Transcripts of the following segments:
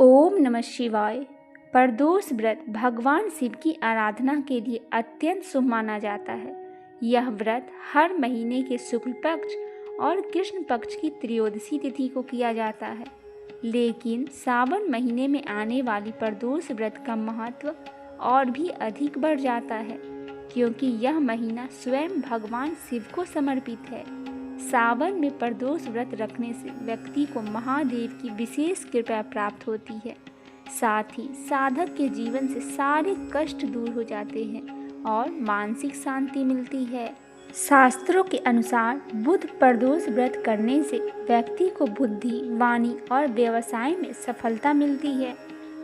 ओम नमः शिवाय। प्रदोष व्रत भगवान शिव की आराधना के लिए अत्यंत शुभ माना जाता है। यह व्रत हर महीने के शुक्ल पक्ष और कृष्ण पक्ष की त्रयोदशी तिथि को किया जाता है, लेकिन सावन महीने में आने वाली प्रदोष व्रत का महत्व और भी अधिक बढ़ जाता है, क्योंकि यह महीना स्वयं भगवान शिव को समर्पित है। सावन में प्रदोष व्रत रखने से व्यक्ति को महादेव की विशेष कृपा प्राप्त होती है। साथ ही साधक के जीवन से सारे कष्ट दूर हो जाते हैं और मानसिक शांति मिलती है। शास्त्रों के अनुसार बुध प्रदोष व्रत करने से व्यक्ति को बुद्धि, वाणी और व्यवसाय में सफलता मिलती है।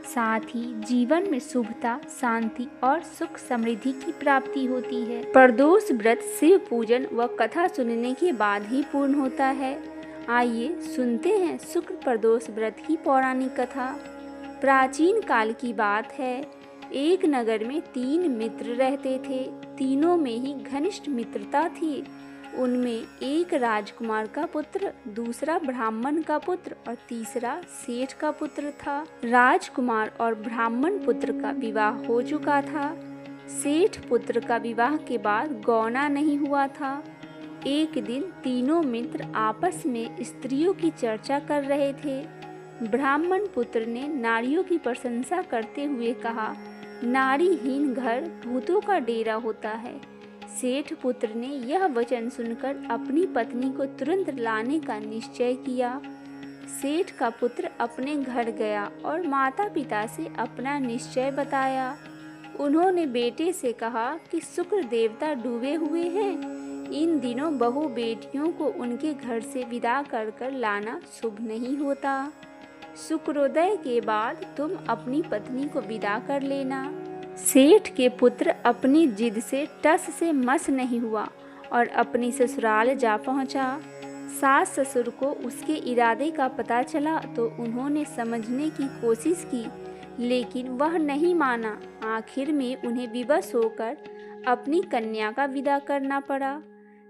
साथ ही जीवन में शुभता, शांति और सुख समृद्धि की प्राप्ति होती है। प्रदोष व्रत शिव पूजन व कथा सुनने के बाद ही पूर्ण होता है। आइए सुनते हैं शुक्ल प्रदोष व्रत की पौराणिक कथा। प्राचीन काल की बात है, एक नगर में 3 मित्र रहते थे। तीनों में ही घनिष्ठ मित्रता थी। उनमें एक राजकुमार का पुत्र, दूसरा ब्राह्मण का पुत्र और तीसरा सेठ का पुत्र था। राजकुमार और ब्राह्मण पुत्र का विवाह हो चुका था। सेठ पुत्र का विवाह के बाद गौना नहीं हुआ था। एक दिन तीनों मित्र आपस में स्त्रियों की चर्चा कर रहे थे। ब्राह्मण पुत्र ने नारियों की प्रशंसा करते हुए कहा, नारीहीन घर भूतों का डेरा होता है। सेठ पुत्र ने यह वचन सुनकर अपनी पत्नी को तुरंत लाने का निश्चय किया। सेठ का पुत्र अपने घर गया और माता पिता से अपना निश्चय बताया। उन्होंने बेटे से कहा कि शुक्र देवता डूबे हुए हैं, इन दिनों बहू बेटियों को उनके घर से विदा कर कर लाना शुभ नहीं होता। शुक्रोदय के बाद तुम अपनी पत्नी को विदा कर लेना। सेठ के पुत्र अपनी जिद से टस से मस नहीं हुआ और अपनी ससुराल जा पहुंचा। सास ससुर को उसके इरादे का पता चला तो उन्होंने समझने की कोशिश की, लेकिन वह नहीं माना। आखिर में उन्हें विवश होकर अपनी कन्या का विदा करना पड़ा।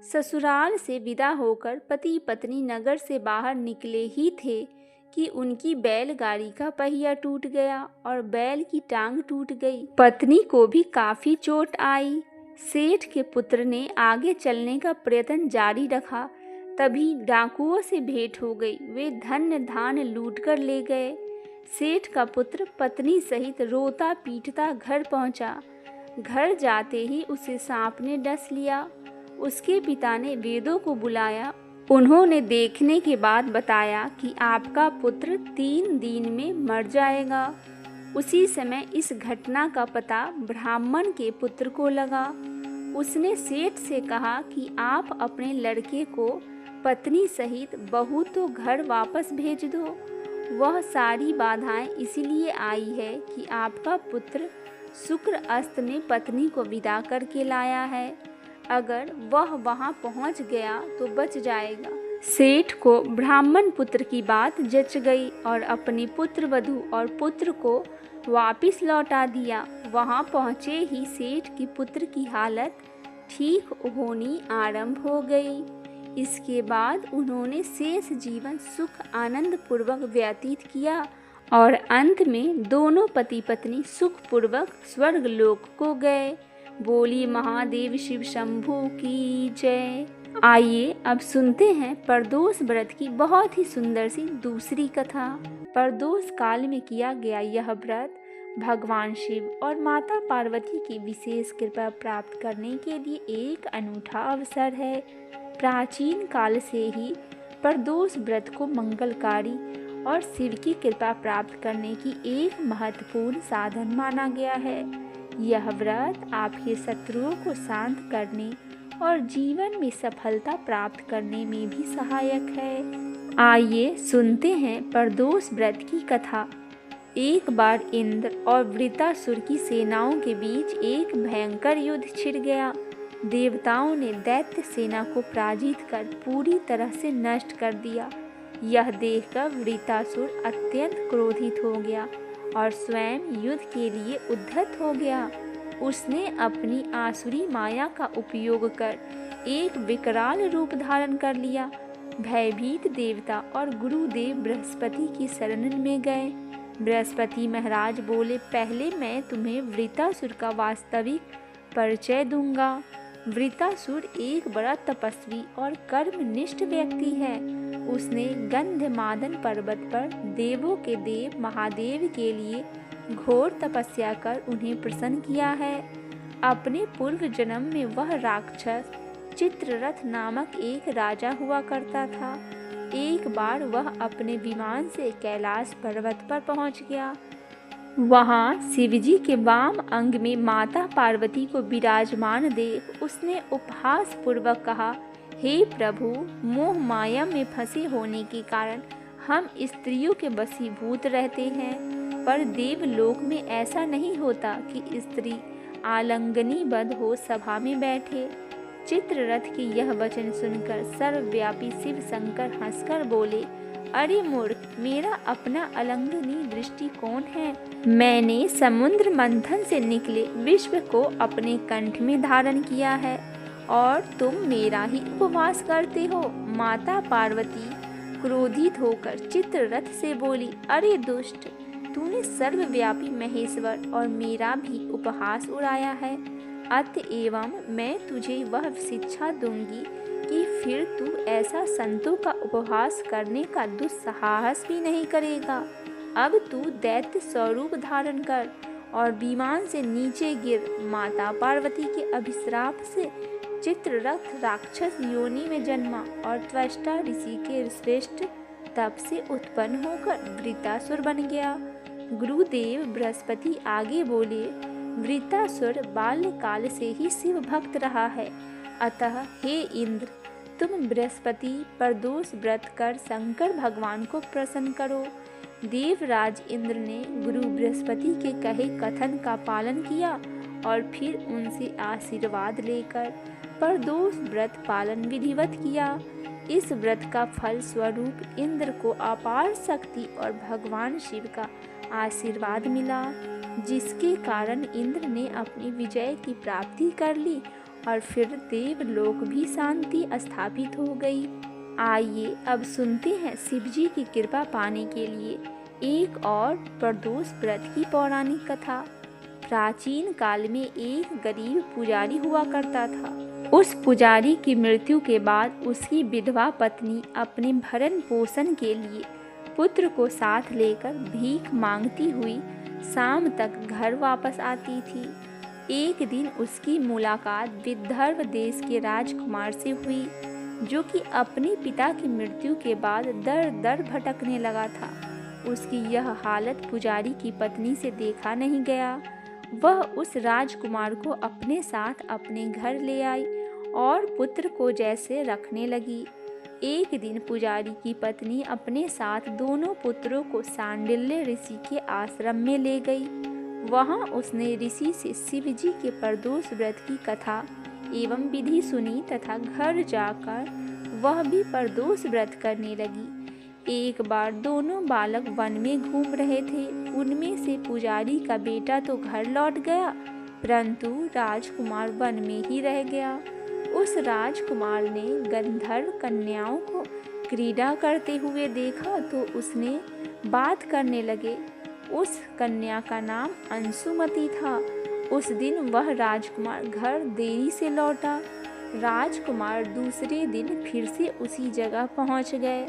ससुराल से विदा होकर पति पत्नी नगर से बाहर निकले ही थे कि उनकी बैलगाड़ी का पहिया टूट गया और बैल की टांग टूट गई। पत्नी को भी काफी चोट आई। सेठ के पुत्र ने आगे चलने का प्रयत्न जारी रखा, तभी डाकुओं से भेंट हो गई। वे धन धान लूट कर ले गए। सेठ का पुत्र पत्नी सहित रोता पीटता घर पहुंचा। घर जाते ही उसे सांप ने डस लिया। उसके पिता ने वेदों को बुलाया। उन्होंने देखने के बाद बताया कि आपका पुत्र 3 दिन में मर जाएगा। उसी समय इस घटना का पता ब्राह्मण के पुत्र को लगा। उसने सेठ से कहा कि आप अपने लड़के को पत्नी सहित बहू तो घर वापस भेज दो। वह सारी बाधाएं इसलिए आई है कि आपका पुत्र शुक्र अस्त में पत्नी को विदा करके लाया है। अगर वह वहां पहुंच गया तो बच जाएगा। सेठ को ब्राह्मण पुत्र की बात जच गई और अपनी पुत्र वधू और पुत्र को वापस लौटा दिया। वहां पहुंचे ही सेठ की पुत्र की हालत ठीक होनी आरंभ हो गई। इसके बाद उन्होंने शेष जीवन सुख आनंद पूर्वक व्यतीत किया और अंत में दोनों पति पत्नी सुख पूर्वक स्वर्ग लोक को गए। बोली महादेव शिव शंभू की जय। आइए अब सुनते हैं प्रदोष व्रत की बहुत ही सुंदर सी दूसरी कथा। प्रदोष काल में किया गया यह व्रत भगवान शिव और माता पार्वती की विशेष कृपा प्राप्त करने के लिए एक अनूठा अवसर है। प्राचीन काल से ही प्रदोष व्रत को मंगलकारी और शिव की कृपा प्राप्त करने की एक महत्वपूर्ण साधन माना गया है। यह व्रत आपके शत्रुओं को शांत करने और जीवन में सफलता प्राप्त करने में भी सहायक है। आइए सुनते हैं प्रदोष व्रत की कथा। एक बार इंद्र और वृत्रासुर की सेनाओं के बीच एक भयंकर युद्ध छिड़ गया। देवताओं ने दैत्य सेना को पराजित कर पूरी तरह से नष्ट कर दिया। यह देखकर वृत्रासुर अत्यंत क्रोधित हो गया और स्वयं युद्ध के लिए उद्धत हो गया। उसने अपनी आसुरी माया का उपयोग कर एक विकराल रूप धारण कर लिया। भयभीत देवता और गुरुदेव बृहस्पति की शरण में गए। बृहस्पति महाराज बोले, पहले मैं तुम्हें वृत्तासुर का वास्तविक परिचय दूंगा। वृत्तासुर एक बड़ा तपस्वी और कर्मनिष्ठ व्यक्ति है। उसने गंधमादन पर्वत पर देवों के देव महादेव के लिए घोर तपस्या कर उन्हें प्रसन्न किया है। अपने पूर्व जन्म में वह राक्षस चित्ररथ नामक एक राजा हुआ करता था। एक बार वह अपने विमान से कैलाश पर्वत पर पहुंच गया। वहां शिवजी के वाम अंग में माता पार्वती को विराजमान देख उसने उपहास पूर्वक कहा, हे प्रभु, मोह माया में फंसे होने के कारण हम स्त्रियों के वशीभूत रहते हैं, पर देवलोक में ऐसा नहीं होता कि स्त्री आलंगनीबद्ध हो सभा में बैठे। चित्ररथ के यह वचन सुनकर सर्वव्यापी शिव शंकर हंसकर बोले, अरे मूर्ख, मेरा अपना अलंघनीय दृष्टिकोण है। मैंने समुद्र मंथन से निकले विश्व को अपने कंठ में धारण किया है और तुम मेरा ही उपवास करते हो। माता पार्वती क्रोधित होकर चित्ररथ से बोली, अरे दुष्ट, तूने सर्वव्यापी महेश्वर और मेरा भी उपहास उड़ाया है। अतएव मैं तुझे वह शिक्षा दूंगी कि फिर तू ऐसा संतों का उपहास करने का दुस्साहस भी नहीं करेगा। अब तू दैत्य स्वरूप धारण कर और विमान से नीचे गिर। माता पार्वती के अभिश्राप से चित्ररथ राक्षस योनि में जन्मा और त्वष्टा ऋषि के श्रेष्ठ तप से उत्पन्न होकर वृत्तासुर बन गया। गुरुदेव बृहस्पति आगे बोले, वृत्तासुर बाल्यकाल से ही शिव भक्त रहा है। अतः हे इंद्र, तुम बृहस्पति प्रदोष व्रत कर शंकर भगवान को प्रसन्न करो। देवराज इंद्र ने गुरु बृहस्पति के कहे कथन का पालन किया और फिर उनसे आशीर्वाद लेकर प्रदोष व्रत पालन विधिवत किया। इस व्रत का फल स्वरूप इंद्र को अपार शक्ति और भगवान शिव का आशीर्वाद मिला, जिसके कारण इंद्र ने अपनी विजय की प्राप्ति कर ली और फिर देवलोक भी शांति स्थापित हो गई। आइए अब सुनते हैं शिवजी की कृपा पाने के लिए एक और प्रदोष व्रत की पौराणिक कथा। प्राचीन काल में एक गरीब पुजारी हुआ करता था। उस पुजारी की मृत्यु के बाद उसकी विधवा पत्नी अपने भरण पोषण के लिए पुत्र को साथ लेकर भीख मांगती हुई शाम तक घर वापस आती थी। एक दिन उसकी मुलाकात विदर्भ देश के राजकुमार से हुई, जो कि अपने पिता की मृत्यु के बाद दर दर भटकने लगा था। उसकी यह हालत पुजारी की पत्नी से देखा नहीं गया। वह उस राजकुमार को अपने साथ अपने घर ले आई और पुत्र को जैसे रखने लगी। एक दिन पुजारी की पत्नी अपने साथ दोनों पुत्रों को सांडिल्य ऋषि के आश्रम में ले गई। वहां उसने ऋषि से शिवजी के प्रदोष व्रत की कथा एवं विधि सुनी तथा घर जाकर वह भी प्रदोष व्रत करने लगी। एक बार दोनों बालक वन में घूम रहे थे। उनमें से पुजारी का बेटा तो घर लौट गया, परंतु राजकुमार वन में ही रह गया। उस राजकुमार ने गंधर्व कन्याओं को क्रीड़ा करते हुए देखा तो उसने बात करने लगे। उस कन्या का नाम अंशुमति था। उस दिन वह राजकुमार घर देरी से लौटा। राजकुमार दूसरे दिन फिर से उसी जगह पहुंच गए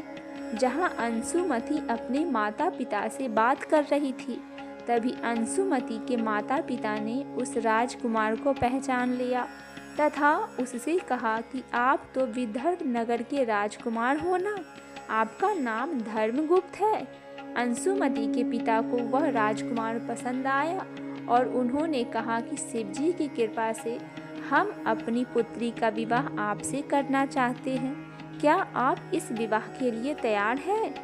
जहां अंशुमति अपने माता पिता से बात कर रही थी। तभी अंशुमति के माता पिता ने उस राजकुमार को पहचान लिया तथा उससे कहा कि आप तो विदर्भ नगर के राजकुमार हो ना, आपका नाम धर्मगुप्त है। अंशुमति के पिता को वह राजकुमार पसंद आया और उन्होंने कहा कि शिवजी की कृपा से हम अपनी पुत्री का विवाह आपसे करना चाहते हैं। क्या आप इस विवाह के लिए तैयार हैं?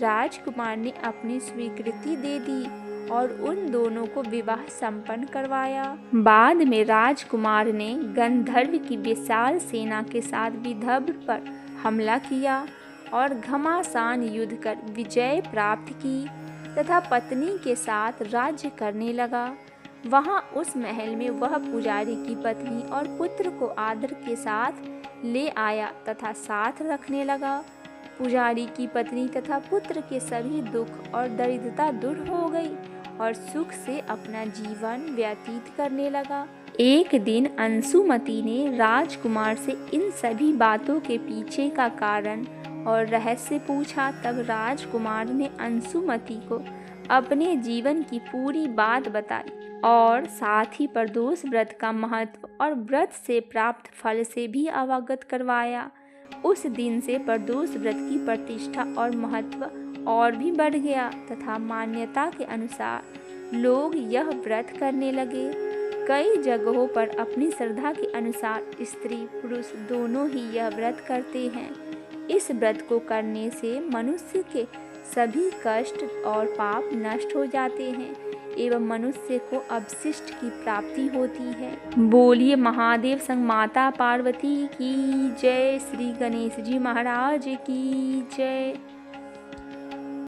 राजकुमार ने अपनी स्वीकृति दे दी और उन दोनों को विवाह संपन्न करवाया। बाद में राजकुमार ने गंधर्व की विशाल सेना के साथ विदर्भ पर हमला किया और घमासान युद्ध कर विजय प्राप्त की तथा पत्नी के साथ राज्य करने लगा। वहां उस महल में वह पुजारी की पत्नी और पुत्र को आदर के साथ ले आया तथा साथ रखने लगा। पुजारी की पत्नी तथा पुत्र के सभी दुख और दरिद्रता दूर हो गई और सुख से अपना जीवन व्यतीत करने लगा। एक दिन अंशुमति ने राजकुमार से इन सभी बातों के पीछे का कारण और रहस्य पूछा। तब राजकुमार ने अंशुमति को अपने जीवन की पूरी बात बताई और साथ ही प्रदोष व्रत का महत्व और व्रत से प्राप्त फल से भी अवगत करवाया। उस दिन से प्रदोष व्रत की प्रतिष्ठा और महत्व और भी बढ़ गया तथा मान्यता के अनुसार लोग यह व्रत करने लगे। कई जगहों पर अपनी श्रद्धा के अनुसार स्त्री पुरुष दोनों ही यह व्रत करते हैं। इस व्रत को करने से मनुष्य के सभी कष्ट और पाप नष्ट हो जाते हैं एवं मनुष्य को अवशिष्ट की प्राप्ति होती है। बोलिए महादेव संग माता पार्वती की जय। श्री गणेश जी महाराज की जय।